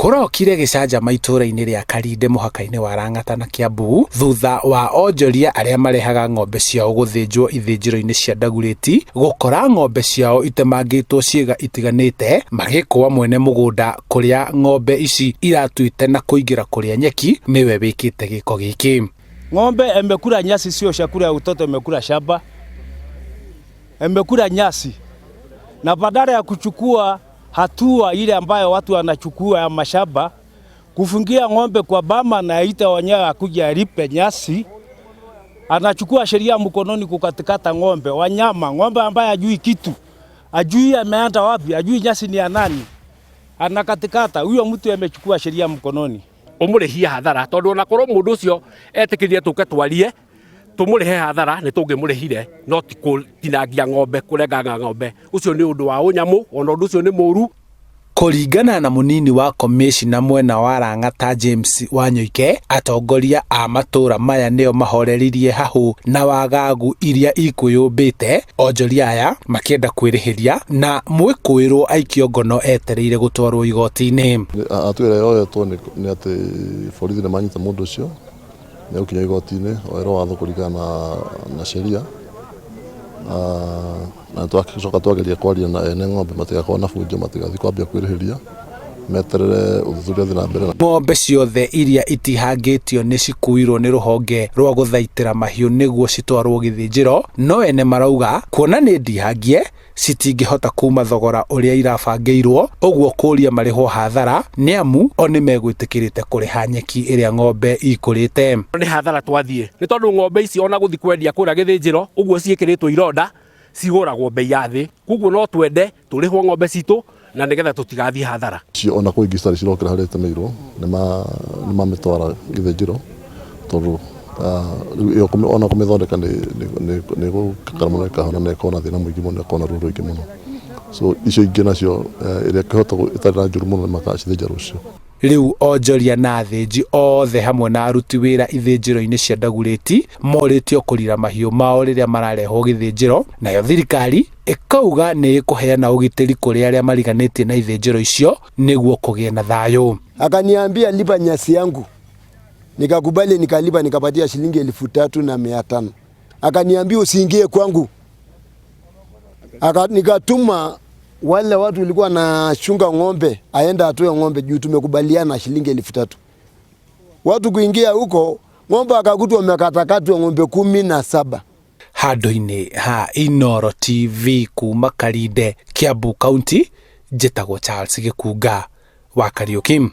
Kurokire gicanjama itũra-inĩ rĩa Karinde mũhaka-inĩ wa Lang'ata na Kiambu thutha wa onjoria arĩa marehaga ng'ombe ciao gũthĩnjwo ithĩnjĩro-inĩ cia Dagoretti gũkora ng'ombe ciao itemangĩtwo ciĩga itiganĩte magĩkũa mwene mũgũnda kũrĩa ng'ombe ici iratuĩte na kũingĩra kũrĩa nyeki nĩwe wĩkĩte gĩko gĩkĩ. Ng'ombe amekula nyasi, sio chakula ya utoto, amekula shamba, amekula nyasi, na badala ya kuchukua hatua ile ambayo watu wanachukua ya mashamba kufungia ng'ombe kwa bama na aita wenyewe akuja alipe nyasi, anachukua sheria mkononi kukatakata ng'ombe wanyama, ng'ombe ambaye ajui kitu, ajui ameenda wapi, ajui nyasi ni ya nani, anakatakata. Huyo mtu amechukua sheria mkononi. Umurehia hathara tondu na korwo mundu ucio etikirie tuke twarie tumurehe hathara ni tungimurehire no tinangia ng'ombe kurenganga ng'ombe. Ucio ni undu wa unyamu, ona undu ucio ni muru. Kuringana na munini wa komishina mwena wa Lang'ata James Wanyoike, atongoria a matura maya neo mahoreririe hahu na wagagu iria ikuyumbite onjoria aya makienda kwirihiria na mwikuirwo aikio ngono etereire gutwarwo igoti-ini. Atwira yoyetwo ni ati borithi ni manyita mundu ucio ni ukinya igoti-ini oero watho kuringana na sheria na twakicoka twageria kwaria na ene ng'ombe matigakorwo na bunjo, matigathi kwambia kwirihiria meterere uthuthuria thina mbere. Ng'ombe ciothe iria itihangĩtio nĩ cikuirwo nĩ rũhonge rwa gũthaitĩra mahiũ nĩguo citwarwo gĩthĩnjĩro, no ene marauga kuona nĩ ndihangie citingĩhota kuma thogora ũrĩa irabangĩirwo, ũguo kũria marĩhwo hathara nĩ amu o nĩ megwĩtĩkĩrĩte kũrĩha nyeki ĩrĩa ng'ombe ikũrĩte. Nĩ hathara twathie nĩ tondũ ng'ombe ici ona gũthi kwendia kũrĩa gĩthĩnjĩro ũguo ciĩkĩrĩtwo ironda cigũragwo bei ya thĩ, koguo no twende tũrĩhwo ng'ombe citũ na nigetha tutigathie hathara. Cio ona kũingĩ citari cirokĩra harĩa itemeirwo nĩ mamitwara gĩthĩnjĩro tondu ona kũmĩthondeka nĩ gũkara mũno ĩkahona na ĩkorwo na thĩna mũingĩ mũno, ĩkorwo na ruo rũingĩ mũno. So icio ingĩ nacio ĩrĩa ĩkĩhota ĩtarĩ na njũru mũno makacithĩnja rũcio. Riu onjoria na athĩnji othe hamwe na aruti wĩra ithĩnjĩro-inĩ cia Dagoretti morĩtio kũrira mahiũ mao rĩrĩa mararehwo gĩthĩnjĩro, nayo thirikari ĩkauga nĩ ĩkũheana ũgitĩri kũrĩ arĩa mariganĩtie na ithĩnjĩro icio nĩguo kũgĩe na thayũ. Akaniambia lipa nyasi yangu, nikakubali, nikalipa, nikapatia shilingi 3,500. Akaniambia usiingie kwangu, nikatuma wale watu walikuwa na shunga ng'ombe aenda atoe ng'ombe juu tumekubaliana shilingi 3,000. Watu kuingia huko ng'ombe akakutwa wamekatakatwa ng'ombe 17. Handũ-inĩ ha Inooro TV kuma Karinde, Kiambu County, njĩtagwo Charles Gĩkunga wa Kariũki.